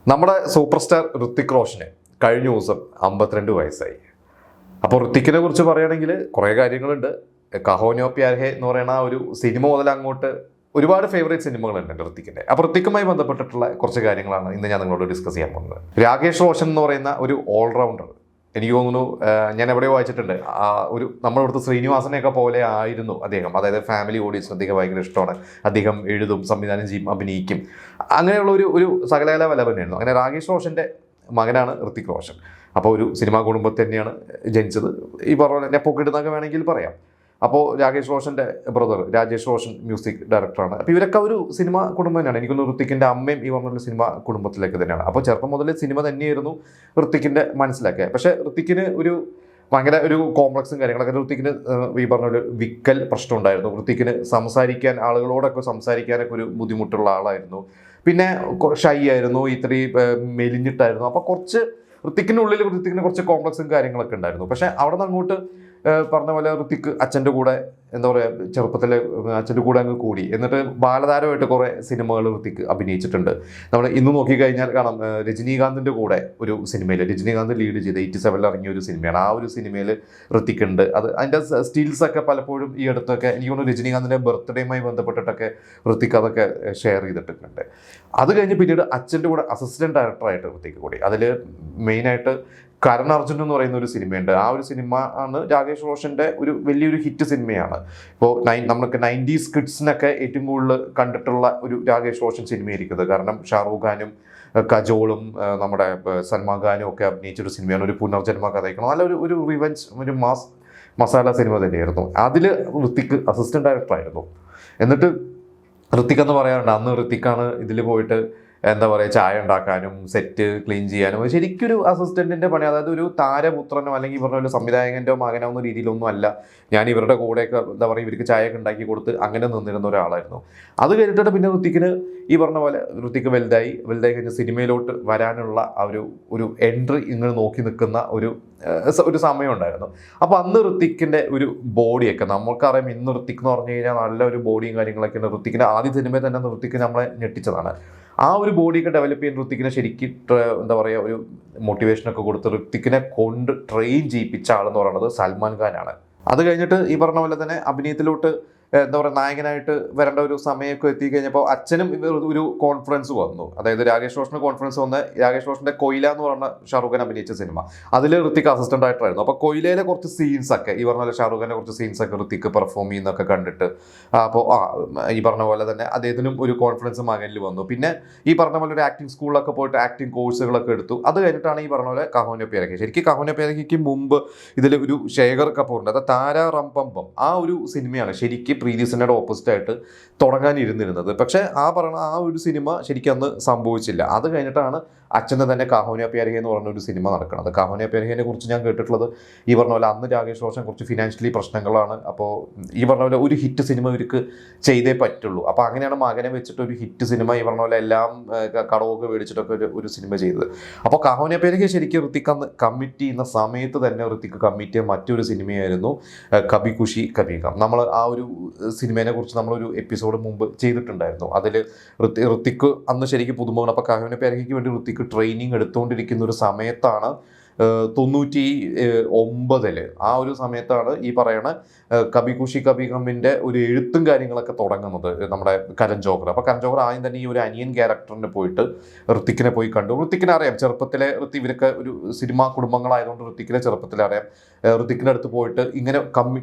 നമ്മുടെ super star Hrithik റോഷന് കഴിഞ്ഞ ദിവസം 52 വയസ്സായി. അപ്പോൾ ഋത്തിക്കിനെ കുറിച്ച് പറയുകയാണെങ്കിൽ കുറേ കാര്യങ്ങളുണ്ട്. കഹോനോ പ്യാർ ഹെ എന്ന് പറയുന്ന ആ ഒരു സിനിമ മുതൽ അങ്ങോട്ട് ഒരുപാട് ഫേവറേറ്റ് സിനിമകളുണ്ട് ഋത്തിക്കിൻ്റെ. അപ്പോൾ ഋത്തിക്കുമായി ബന്ധപ്പെട്ടിട്ടുള്ള കുറച്ച് കാര്യങ്ങളാണ് ഇന്ന് ഞാൻ നിങ്ങളോട് ഡിസ്കസ് ചെയ്യാൻ പോകുന്നത്. രാകേഷ് റോഷൻ എന്ന് പറയുന്ന ഒരു ഓൾറൗണ്ടർ, എനിക്ക് തോന്നുന്നു ഞാൻ എവിടെയോ വായിച്ചിട്ടുണ്ട്, ആ ഒരു നമ്മുടെ ഇവിടുത്തെ ശ്രീനിവാസനെയൊക്കെ പോലെ ആയിരുന്നു അദ്ദേഹം. അതായത് ഫാമിലി ഓഡിയൻസിന് അദ്ദേഹം ഭയങ്കര ഇഷ്ടമാണ്. അദ്ദേഹം എഴുതും, സംവിധാനം ചെയ്യും, അഭിനയിക്കും, അങ്ങനെയുള്ള ഒരു സകലകല വല്ലഭനായിരുന്നു. അങ്ങനെ രാകേഷ് റോഷൻ്റെ മകനാണ് ഋത്തിക് റോഷൻ. അപ്പോൾ ഒരു സിനിമാ കുടുംബത്തിൽ തന്നെയാണ് ജനിച്ചത്. ഈ പറഞ്ഞ പോലെ നെപ്പോക്കിടുന്നൊക്കെ വേണമെങ്കിൽ പറയാം. അപ്പോൾ രാകേഷ് റോഷൻ്റെ ബ്രദർ രാജേഷ് റോഷൻ മ്യൂസിക് ഡയറക്ടറാണ്. അപ്പോൾ ഇവരൊക്കെ ഒരു സിനിമ കുടുംബം തന്നെയാണ്. എനിക്കൊന്ന് ഋത്തിക്കിൻ്റെ അമ്മയും ഈ പറഞ്ഞ സിനിമ കുടുംബത്തിലേക്ക് തന്നെയാണ്. അപ്പോൾ ചെറുപ്പം മുതലേ സിനിമ തന്നെയായിരുന്നു ഋത്തിക്കിൻ്റെ മനസ്സിലാക്കുക. പക്ഷേ ഋത്തിക്കിന് ഒരു ഭയങ്കര ഒരു കോംപ്ലക്സും കാര്യങ്ങളൊക്കെ, ഋത്തിക്കിന് ഈ പറഞ്ഞ ഒരു വിക്കൽ പ്രശ്നം ഉണ്ടായിരുന്നു. ഋത്തിക്കിന് സംസാരിക്കാൻ, ആളുകളോടൊക്കെ സംസാരിക്കാനൊക്കെ ഒരു ബുദ്ധിമുട്ടുള്ള ആളായിരുന്നു. പിന്നെ ഷൈ ആയിരുന്നു, ഇത്രയും മെലിഞ്ഞിട്ടായിരുന്നു. അപ്പോൾ കുറച്ച് ഋത്തിക്കിനുള്ളിൽ കുറച്ച് കോംപ്ലക്സും കാര്യങ്ങളൊക്കെ ഉണ്ടായിരുന്നു. പക്ഷേ അവിടെ നിന്ന് അങ്ങോട്ട് പറഞ്ഞ പോലെ ഋത്തിക് അച്ഛൻ്റെ കൂടെ എന്താ പറയുക, ചെറുപ്പത്തിൽ അച്ഛൻ്റെ കൂടെ അങ്ങ് കൂടി. എന്നിട്ട് ബാലതാരമായിട്ട് കുറേ സിനിമകൾ ഋത്തിക് അഭിനയിച്ചിട്ടുണ്ട്. നമ്മൾ ഇന്ന് നോക്കിക്കഴിഞ്ഞാൽ കാണാം, രജനീകാന്തിൻ്റെ കൂടെ ഒരു സിനിമയിൽ രജനീകാന്ത് ലീഡ് ചെയ്ത് 87 ഇറങ്ങിയ ഒരു സിനിമയാണ്. ആ ഒരു സിനിമയിൽ ഋത്തിക് ഉണ്ട്. അതിൻ്റെ സ്റ്റിൽസൊക്കെ പലപ്പോഴും ഈ അടുത്തൊക്കെ എനിക്ക് തോന്നുന്നു രജനീകാന്തിൻ്റെ ബർത്ത്ഡേയുമായി ബന്ധപ്പെട്ടിട്ടൊക്കെ ഋത്തിക് അതൊക്കെ ഷെയർ ചെയ്തിട്ടുണ്ട്. അത് കഴിഞ്ഞ് പിന്നീട് അച്ഛൻ്റെ കൂടെ അസിസ്റ്റൻറ്റ് ഡയറക്ടറായിട്ട് ഋത്തിക് കൂടി. അതിൽ മെയിനായിട്ട് കരൺ അർജുൻ എന്ന് പറയുന്ന ഒരു സിനിമയുണ്ട്. ആ ഒരു സിനിമ ആണ് രാകേഷ് റോഷൻ്റെ ഒരു വലിയൊരു ഹിറ്റ് സിനിമയാണ്. ഇപ്പോൾ നമ്മൾക്ക് 90s കിഡ്സിനൊക്കെ ഏറ്റവും കൂടുതൽ കണ്ടിട്ടുള്ള ഒരു രാകേഷ് റോഷൻ സിനിമയായിരിക്കുന്നത്. കാരണം ഷാറൂഖ് ഖാനും കജോളും നമ്മുടെ സൽമാൻ ഖാനും ഒക്കെ അഭിനയിച്ചൊരു സിനിമയാണ്. ഒരു പുനർജന്മ കഥയ്ക്കണം, നല്ല ഒരു റിവെഞ്ച്, ഒരു മസാല സിനിമ തന്നെയായിരുന്നു. അതിൽ ഋത്തിക് അസിസ്റ്റന്റ് ഡയറക്ടറായിരുന്നു. എന്നിട്ട് ഋത്തിക് എന്ന് പറയാറുണ്ട്, അന്ന് ഋത്തിക്കാണ് ഇതിൽ പോയിട്ട് എന്താ പറയുക, ചായ ഉണ്ടാക്കാനും സെറ്റ് ക്ലീൻ ചെയ്യാനും ശരിക്കൊരു അസിസ്റ്റൻറ്റിൻ്റെ പണി. അതായത് ഒരു താരപുത്രനോ അല്ലെങ്കിൽ പറഞ്ഞ പോലെ സംവിധായകൻ്റെ മകനോ എന്ന രീതിയിലൊന്നും അല്ല. ഞാൻ ഇവരുടെ കൂടെയൊക്കെ എന്താ പറയുക, ഇവർക്ക് ചായയൊക്കെ ഉണ്ടാക്കി കൊടുത്ത് അങ്ങനെ നിന്നിരുന്ന ഒരാളായിരുന്നു. അത് കഴിഞ്ഞിട്ട് പിന്നെ ഋത്തിക്കിന് ഈ പറഞ്ഞ പോലെ ഋത്തിക് വലുതായി കഴിഞ്ഞ് സിനിമയിലോട്ട് വരാനുള്ള ആ ഒരു എൻട്രി ഇങ്ങനെ നോക്കി നിൽക്കുന്ന ഒരു സമയം ഉണ്ടായിരുന്നു. അപ്പോൾ അന്ന് ഋത്തിക്കിൻ്റെ ഒരു ബോഡിയൊക്കെ നമുക്കറിയാം. ഇന്ന് ഋത്തിക് എന്ന് പറഞ്ഞു കഴിഞ്ഞാൽ നല്ല ഒരു ബോഡിയും കാര്യങ്ങളൊക്കെ ഉണ്ട്. ഋത്തിക്കിൻ്റെ ആദ്യ സിനിമയിൽ തന്നെ ഋത്തിക് നമ്മളെ ഞെട്ടിച്ചതാണ്. ആ ഒരു ബോഡിയൊക്കെ ഡെവലപ്പ് ചെയ്യാൻ ഋത്തിക്കിനെ ശരിക്കും എന്താ പറയുക, ഒരു മോട്ടിവേഷനൊക്കെ കൊടുത്ത് ഋത്തിക്കിനെ കൊണ്ട് ട്രെയിൻ ചെയ്യിപ്പിച്ച ആളെന്ന് പറയുന്നത് സൽമാൻ ഖാനാണ്. അത് കഴിഞ്ഞിട്ട് ഈ പറഞ്ഞ പോലെ തന്നെ അഭിനയത്തിലോട്ട് എന്താ പറയുക, നായകനായിട്ട് വരേണ്ട ഒരു സമയമൊക്കെ എത്തിക്കഴിഞ്ഞപ്പോൾ അച്ഛനും ഒരു കോൺഫറൻസ് വന്നു. അതായത് രാകേഷ് റോഷന് കോൺഫറൻസ് വന്ന്, രാകേഷ് റോഷൻ്റെ കൊയില എന്ന് പറഞ്ഞ ഷാറൂഖ് ഖാൻ അഭിനയിച്ച സിനിമ, അതിൽ ഋത്തിക് അസിസ്റ്റന്റ് ഡയറക്ടറായിരുന്നു. അപ്പോൾ കൊയിലയിലെ കുറച്ച് സീൻസൊക്കെ ഈ പറഞ്ഞ പോലെ ഷാറൂഖ് ഖാൻ്റെ കുറച്ച് സീൻസൊക്കെ ഋത്തിക് പെർഫോം ചെയ്യുന്നതൊക്കെ കണ്ടിട്ട് അപ്പോൾ ഈ പറഞ്ഞ പോലെ തന്നെ അദ്ദേഹത്തിനും ഒരു കോൺഫിഡൻസ് മകനിൽ വന്നു. പിന്നെ ഈ പറഞ്ഞ പോലെ ഒരു ആക്ടിങ് സ്കൂളിലൊക്കെ പോയിട്ട് ആക്ടിങ് കോഴ്സുകളൊക്കെ എടുത്തു. അത് കഴിഞ്ഞിട്ടാണ് ഈ പറഞ്ഞ പോലെ കഹോനോ പ്യാർ ഹെ. ശരിക്കും കഹോനോ പ്യാർ ഹെക്ക് മുമ്പ് ഇതിൽ ഒരു ശേഖർ കപൂറിൻ്റെ, അത് താര റംപം, ആ ഒരു സിനിമയാണ് ശരിക്കും പ്രീതി സിനിമയുടെ ഓപ്പോസിറ്റായിട്ട് തുടങ്ങാനിരുന്നിരുന്നത്. പക്ഷേ ആ ഒരു സിനിമ ശരിക്കും അന്ന് സംഭവിച്ചില്ല. അത് കഴിഞ്ഞിട്ടാണ് അച്ഛൻ്റെ തന്നെ കഹോനോ പ്യാർ ഹെ എന്ന് പറഞ്ഞ ഒരു സിനിമ നടക്കുന്നത്. കഹോനോ പ്യാർ ഹെനെ കുറിച്ച് ഞാൻ കേട്ടിട്ടുള്ളത് ഈ പറഞ്ഞ പോലെ അന്ന് രാകേഷ് റോഷൻ കുറച്ച് ഫിനാൻഷ്യലി പ്രശ്നങ്ങളാണ്. അപ്പോൾ ഈ പറഞ്ഞ പോലെ ഒരു ഹിറ്റ് സിനിമ ഇവർക്ക് ചെയ്തേ പറ്റുള്ളൂ. അപ്പോൾ അങ്ങനെയാണ് മകനെ വെച്ചിട്ട് ഒരു ഹിറ്റ് സിനിമ ഈ പറഞ്ഞ പോലെ എല്ലാം കടവൊക്കെ മേടിച്ചിട്ടൊക്കെ ഒരു സിനിമ ചെയ്തത്. അപ്പോൾ കഹോനോ പ്യാർ ഹെ ശരിക്കും ഋത്തിക് അന്ന് കമ്മിറ്റ് ചെയ്യുന്ന സമയത്ത് തന്നെ ഋത്തിക് കമ്മിറ്റ് ചെയ്ത മറ്റൊരു സിനിമയായിരുന്നു കഭി ഖുഷി കഭി ഗം. നമ്മൾ ആ ഒരു സിനിമയെ കുറിച്ച് നമ്മളൊരു എപ്പിസോഡ് മുമ്പ് ചെയ്തിട്ടുണ്ടായിരുന്നു. അതിൽ ഋത്തിക് അന്ന് ശരിക്കും പുതുമുഖം. അപ്പോൾ കഹോനോ പ്യാർ ഹെക്ക് വേണ്ടി ഋത്തിക് ട്രെയിനിങ് എടുത്തുകൊണ്ടിരിക്കുന്ന ഒരു സമയത്താണ് 99 ആ ഒരു സമയത്താണ് ഈ പറയണ കഭി ഖുഷി കഭി ഗമിൻ്റെ ഒരു എഴുത്തും കാര്യങ്ങളൊക്കെ തുടങ്ങുന്നത് നമ്മുടെ കരൺ ജോഹർ. അപ്പോൾ കരൺ ജോഹർ ആദ്യം തന്നെ ഈ ഒരു അനിയൻ ക്യാരക്ടറിന് പോയിട്ട് ഋത്തിക്കിനെ പോയി കണ്ടു. ഋത്തിക്കിനെ അറിയാം, ചെറുപ്പത്തിലെ ഇവരൊക്കെ ഒരു സിനിമാ കുടുംബങ്ങളായതുകൊണ്ട് ഋത്തിക്കിനെ ചെറുപ്പത്തിലെ അറിയാം. ഋത്തിക്കിൻ്റെ അടുത്ത് പോയിട്ട് ഇങ്ങനെ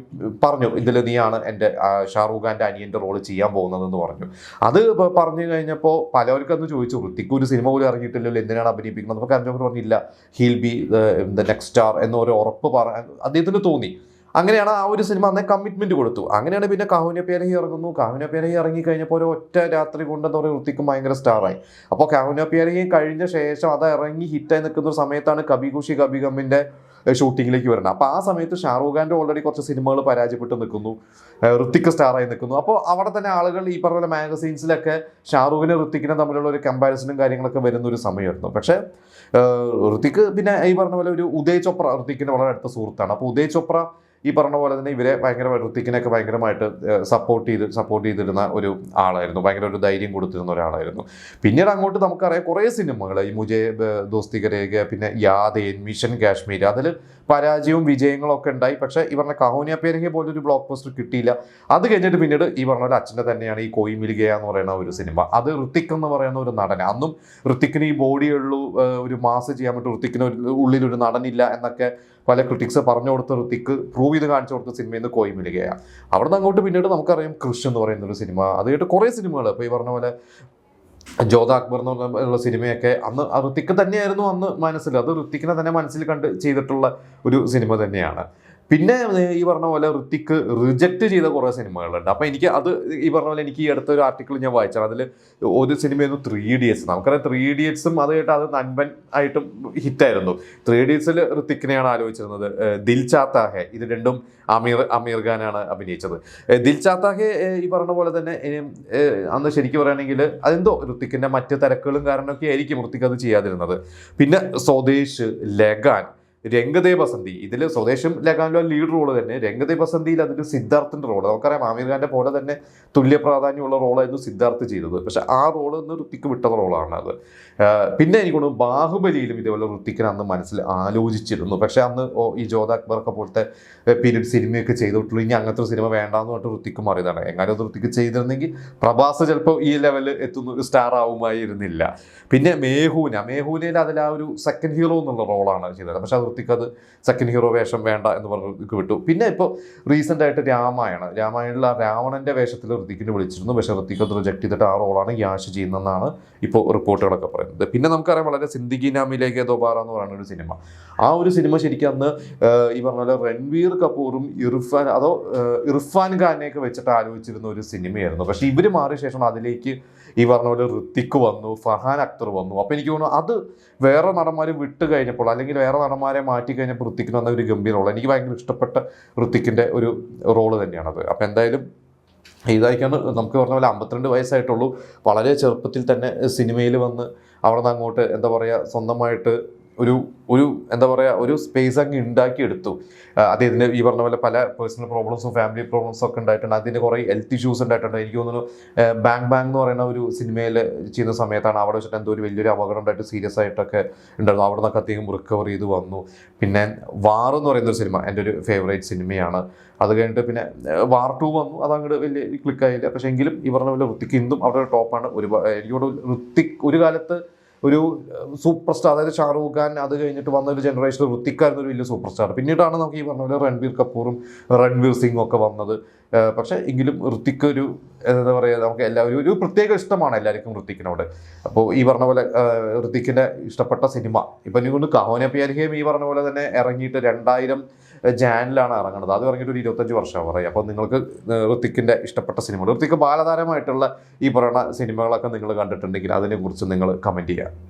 പറഞ്ഞു, ഇതിൽ നീയാണ് എൻ്റെ ഷാറൂഖ് ഖാൻ്റെ അനിയൻ്റെ റോള് ചെയ്യാൻ പോകുന്നതെന്ന് പറഞ്ഞു. അത് പറഞ്ഞു കഴിഞ്ഞപ്പോൾ പലവർക്കും അന്ന് ചോദിച്ചു, ഋത്തിക് ഒരു സിനിമ പോലും ഇറങ്ങിയിട്ടില്ലല്ലോ, എന്തിനാണ് അഭിനയിപ്പിക്കുന്നത്? അപ്പോൾ കരൺ ജോഹർ പറഞ്ഞില്ല, he'll be the next star എന്നൊരു ഉറപ്പ് അദ്ദേഹത്തിന് തോന്നി. അങ്ങനെയാണ് ആ ഒരു സിനിമ അന്നേ കമ്മിറ്റ്മെന്റ് കൊടുത്തു. അങ്ങനെയാണ് പിന്നെ കഹോനോ പ്യാർ ഹെ ഇറങ്ങുന്നു. കഹോനോ പ്യാർ ഹെ ഇറങ്ങി കഴിഞ്ഞപ്പോൾ ഒരു ഒറ്റ രാത്രി കൊണ്ട് എന്താ പറയുക, ഋത്തിക് ഭയങ്കര സ്റ്റാറായി. അപ്പോൾ കഹോനോ പ്യാർ ഹെ കഴിഞ്ഞ ശേഷം അത് ഇറങ്ങി ഹിറ്റായി നിൽക്കുന്ന ഒരു സമയത്താണ് കഭി ഖുഷി കഭി ഗമിൻ്റെ ഷൂട്ടിങ്ങിലേക്ക് വരുന്നത്. അപ്പോൾ ആ സമയത്ത് ഷാറൂഖ് ഖാൻ്റെ ഓൾറെഡി കുറച്ച് സിനിമകൾ പരാജയപ്പെട്ട് നിൽക്കുന്നു, ഋത്തിക് സ്റ്റാറായി നിൽക്കുന്നു. അപ്പോൾ അവിടെ തന്നെ ആളുകൾ ഈ പറഞ്ഞ പോലെ മാഗസീൻസിലൊക്കെ ഷാറൂഖിനും ഋത്തിക്കിനും തമ്മിലുള്ള ഒരു കമ്പാരിസണും കാര്യങ്ങളൊക്കെ വരുന്ന ഒരു സമയമായിരുന്നു. പക്ഷേ ഋത്തിക് പിന്നെ ഈ പറഞ്ഞ പോലെ ഒരു ഉദയ് ചോപ്ര ഋത്തിക്കിൻ്റെ വളരെ അടുത്ത സുഹൃത്താണ്. അപ്പോൾ ഉദയ് ചോപ്ര ഈ പറഞ്ഞ പോലെ തന്നെ ഇവരെ ഭയങ്കര ഋത്തിക്കിനൊക്കെ ഭയങ്കരമായിട്ട് സപ്പോർട്ട് ചെയ്തിരുന്ന ഒരു ആളായിരുന്നു, ഭയങ്കര ഒരു ധൈര്യം കൊടുത്തിരുന്ന ഒരാളായിരുന്നു. പിന്നീട് അങ്ങോട്ട് നമുക്കറിയാം കുറേ സിനിമകൾ, ഈ മുജേ ദോസ്തി കരേഗ, പിന്നെ യാദേൻ, മിഷൻ കാശ്മീർ, അതിൽ പരാജയവും വിജയങ്ങളും ഒക്കെ ഉണ്ടായി. പക്ഷേ ഈ പറഞ്ഞ കഹോനിയ പേരഹെ പോലൊരു ബ്ലോക്ക് ബസ്റ്റർ കിട്ടിയില്ല. അത് കഴിഞ്ഞിട്ട് പിന്നീട് ഈ പറഞ്ഞ പോലെ അച്ഛൻ്റെ തന്നെയാണ് ഈ കോയി മിൽ ഗയ എന്ന് പറയുന്ന ഒരു സിനിമ. അത് ഋത്തിക് എന്ന് പറയുന്ന ഒരു നടൻ, അന്നും ഋത്തിക്കിന് ഈ ബോഡിയുള്ളൂ, ഒരു മാസ് ചെയ്യാൻ പറ്റും, ഋത്തിക്കിന് ഉള്ളിലൊരു നടനില്ല എന്നൊക്കെ പല ക്രിറ്റിക്സ് പറഞ്ഞു കൊടുത്ത ഋത്തിക്ക് പ്രൂവ് ചെയ്ത് കാണിച്ചു കൊടുത്ത സിനിമയിൽ നിന്ന് കോയി മിൽ ഗയ. അവിടെ നിന്ന് അങ്ങോട്ട് പിന്നീട് നമുക്കറിയാം കൃഷ് എന്ന് പറയുന്ന ഒരു സിനിമ, അത് കഴിഞ്ഞിട്ട് കുറേ സിനിമകൾ, ഇപ്പോൾ ഈ പറഞ്ഞ പോലെ ജോധ അക്ബർ എന്ന് പറഞ്ഞ സിനിമയൊക്കെ അന്ന് ഋത്തിക്ക് തന്നെയായിരുന്നു അന്ന് മനസ്സിൽ, അത് ഋത്തിക്കിനെ തന്നെ മനസ്സിൽ കണ്ട് ചെയ്തിട്ടുള്ള ഒരു സിനിമ തന്നെയാണ്. പിന്നെ ഈ പറഞ്ഞ പോലെ ഋത്തിക്ക് റിജക്റ്റ് ചെയ്ത കുറേ സിനിമകളുണ്ട്. അപ്പോൾ എനിക്ക് അത് ഈ പറഞ്ഞ പോലെ എനിക്ക് ഈ അടുത്തൊരു ആർട്ടിക്കിൾ ഞാൻ വായിച്ചാൽ അതിൽ ഒരു സിനിമയായിരുന്നു 3 Idiots. നമുക്കറിയാം 3 Idiotsഉം അത് കേട്ട് അത് നൻപൻ ആയിട്ടും ഹിറ്റായിരുന്നു. 3 Idiotsൽ ഋത്തിക്കിനെയാണ് ആലോചിച്ചിരുന്നത്. ദിൽ ചാത്താ ഹെ, ഇത് രണ്ടും അമീർ ഖാനാണ് അഭിനയിച്ചത്. ദിൽ ചാത്താ ഹെ ഈ പറഞ്ഞ പോലെ തന്നെ അന്ന് ശരിക്കും പറയുകയാണെങ്കിൽ അതെന്തോ ഋത്തിക്കിൻ്റെ മറ്റ് തിരക്കുകളും കാരണമൊക്കെ ആയിരിക്കും ഋത്തിക്ക് അത് ചെയ്യാതിരുന്നത്. പിന്നെ സ്വദേശ്, ലഗാൻ, രംഗദേ ബസന്തി, ഇതിൽ സ്വദേശം ലഗാനിലെ ലീഡ് റോള് തന്നെ. രംഗദേ ബസന്തിയിൽ അതിൽ സിദ്ധാർത്ഥിൻ്റെ റോള്, നമുക്കറിയാം ആമീർ ഖാൻ്റെ പോലെ തന്നെ തുല്യ പ്രാധാന്യമുള്ള റോളായിരുന്നു സിദ്ധാർത്ഥ് ചെയ്തത്. പക്ഷെ ആ റോള് ഒന്ന് ഋത്തിക്ക് വിട്ട റോളാണ് അത്. പിന്നെ എനിക്ക് തോന്നുന്നു ബാഹുബലിയിലും ഇതേപോലെ ഋത്തിക്കിനെ അന്ന് മനസ്സിൽ ആലോചിച്ചിരുന്നു. പക്ഷെ അന്ന് ഈ ജോധ അക്ബറൊക്കെ പോലത്തെ പീരീഡ് സിനിമയൊക്കെ ചെയ്തിട്ടുള്ളൂ, ഇനി അങ്ങനത്തെ ഒരു സിനിമ വേണ്ടാന്ന് പറഞ്ഞിട്ട് ഋത്തിക്ക് മാറിയതാണ്. എങ്ങാനും അത് ഋത്തിക്ക് ചെയ്തിരുന്നെങ്കിൽ പ്രഭാസ് ചിലപ്പോൾ ഈ ലെവലിൽ എത്തുന്ന സ്റ്റാർ ആവുമായിരുന്നില്ല. പിന്നെ മേഹൂനയിൽ അതിൽ ആ ഒരു സെക്കൻഡ് ഹീറോ എന്നുള്ള റോളാണ് ചെയ്തത്. പക്ഷെ ഋത്തിക്ക് അത് സെക്കൻഡ് ഹീറോ വേഷം വേണ്ട എന്ന് പറഞ്ഞ് വിട്ടു. പിന്നെ ഇപ്പോൾ റീസെൻ്റ് ആയിട്ട് രാമായണിൽ ആ രാവണൻ്റെ വേഷത്തിൽ ഋത്തിക്കിനെ വിളിച്ചിരുന്നു. പക്ഷേ ഋത്തിക്ക് അത് റിജക്ട് ചെയ്തിട്ട് ആ റോളാണ് യാഷ് ചെയ്യുന്നതെന്നാണ് ഇപ്പോൾ റിപ്പോർട്ടുകളൊക്കെ പറയുന്നത്. പിന്നെ നമുക്കറിയാം വളരെ സിന്ദിഗി നാമിലേക്ക് ദോബാറ എന്ന് പറയുന്ന ഒരു സിനിമ, ആ ഒരു സിനിമ ശരിക്കും അന്ന് ഈ പറഞ്ഞ പോലെ രൺവീർ കപൂറും ഇർഫാൻ ഖാനെയൊക്കെ വെച്ചിട്ട് ആലോചിച്ചിരുന്ന ഒരു സിനിമയായിരുന്നു. പക്ഷേ ഇവർ മാറിയ ശേഷം അതിലേക്ക് ഈ പറഞ്ഞ പോലെ ഋത്തിക്ക് വന്നു, ഫർഹാൻ അക്തർ വന്നു. അപ്പോൾ എനിക്ക് തോന്നുന്നു അത് വേറെ നടന്മാർ വിട്ട് കഴിഞ്ഞപ്പോൾ, അല്ലെങ്കിൽ വേറെ നടന്മാരെ മാറ്റി കഴിഞ്ഞപ്പോൾ ഋത്തിക്കിന് വന്ന ഒരു ഗംഭീര റോൾ, എനിക്ക് ഭയങ്കര ഇഷ്ടപ്പെട്ട ഋത്തിക്കിൻ്റെ ഒരു റോള് തന്നെയാണത്. അപ്പോൾ എന്തായാലും ഇതായിക്കാണ് നമുക്ക് പറഞ്ഞ പോലെ 52 വയസ്സായിട്ടുള്ളൂ. വളരെ ചെറുപ്പത്തിൽ തന്നെ സിനിമയിൽ വന്ന് അവിടെ നിന്ന് അങ്ങോട്ട് എന്താ പറയുക സ്വന്തമായിട്ട് ഒരു സ്പേസ് അങ്ങ് ഉണ്ടാക്കിയെടുത്തു. അദ്ദേഹത്തിന് ഈ പറഞ്ഞ പോലെ പല പേഴ്സണൽ പ്രോബ്ലംസും ഫാമിലി പ്രോബ്ലംസും ഒക്കെ ഉണ്ടായിട്ടുണ്ട്. അതിൻ്റെ കുറേ ഹെൽത്ത് ഇഷ്യൂസ് ഉണ്ടായിട്ടുണ്ട്. എനിക്ക് തോന്നുന്നു ബാങ് എന്ന് പറയുന്ന ഒരു സിനിമയിൽ ചെയ്യുന്ന സമയത്താണ് അവിടെ വെച്ചിട്ട് എന്തോ ഒരു വലിയൊരു അപകടം ഉണ്ടായിട്ട് സീരിയസ് ആയിട്ടൊക്കെ ഉണ്ടായിരുന്നു. അവിടെ നിന്നൊക്കെ അദ്ദേഹം റിക്കവർ ചെയ്ത് വന്നു. പിന്നെ വാർ എന്ന് പറയുന്നൊരു സിനിമ എൻ്റെ ഒരു ഫേവറേറ്റ് സിനിമയാണ്. അത് കഴിഞ്ഞിട്ട് പിന്നെ വാർ 2 വന്നു, അതങ്ങോട്ട് വലിയ ക്ലിക്കായില്ല. പക്ഷേ എങ്കിലും ഈ പറഞ്ഞ പോലെ ഋത്തിക്ക് ഇന്നും അവിടെ ടോപ്പാണ്. എനിക്കോട് ഋത്തിക് ഒരു കാലത്ത് ഒരു സൂപ്പർ സ്റ്റാർ, അതായത് ഷാറൂഖ് ഖാൻ അത് കഴിഞ്ഞിട്ട് വന്ന ഒരു ജനറേഷനിൽ ഋത്തിക്കായിരുന്നു ഒരു വലിയ സൂപ്പർ സ്റ്റാർ. പിന്നീടാണ് നമുക്ക് ഈ പറഞ്ഞ പോലെ രൺബീർ കപൂറും രൺവീർ സിംഗും ഒക്കെ വന്നത്. പക്ഷേ എങ്കിലും ഋത്തിക്ക് ഒരു എന്താ പറയുക, നമുക്ക് എല്ലാവരും ഒരു പ്രത്യേക ഇഷ്ടമാണ് എല്ലാവർക്കും ഋത്തിക്കിനോട്. അപ്പോൾ ഈ പറഞ്ഞ പോലെ ഋത്തിക്കിൻ്റെ ഇഷ്ടപ്പെട്ട സിനിമ ഇപ്പം എനിക്കൊണ്ട് കഹോന പ്യാരിഹയും ഈ പറഞ്ഞ പോലെ തന്നെ ഇറങ്ങിയിട്ട് 2000 ജാനിലാണ് ഇറങ്ങുന്നത്. അത് ഇറങ്ങിയിട്ട് ഒരു 25 വർഷമാണ് പറയും. അപ്പോൾ നിങ്ങൾക്ക് ഋത്തിക്കിൻ്റെ ഇഷ്ടപ്പെട്ട സിനിമകൾ, ഋത്തിക്ക് ബാലതാരമായിട്ടുള്ള ഈ പറയുന്ന സിനിമകളൊക്കെ നിങ്ങൾ കണ്ടിട്ടുണ്ടെങ്കിൽ അതിനെക്കുറിച്ച് നിങ്ങൾ കമൻറ്റ് ചെയ്യുക.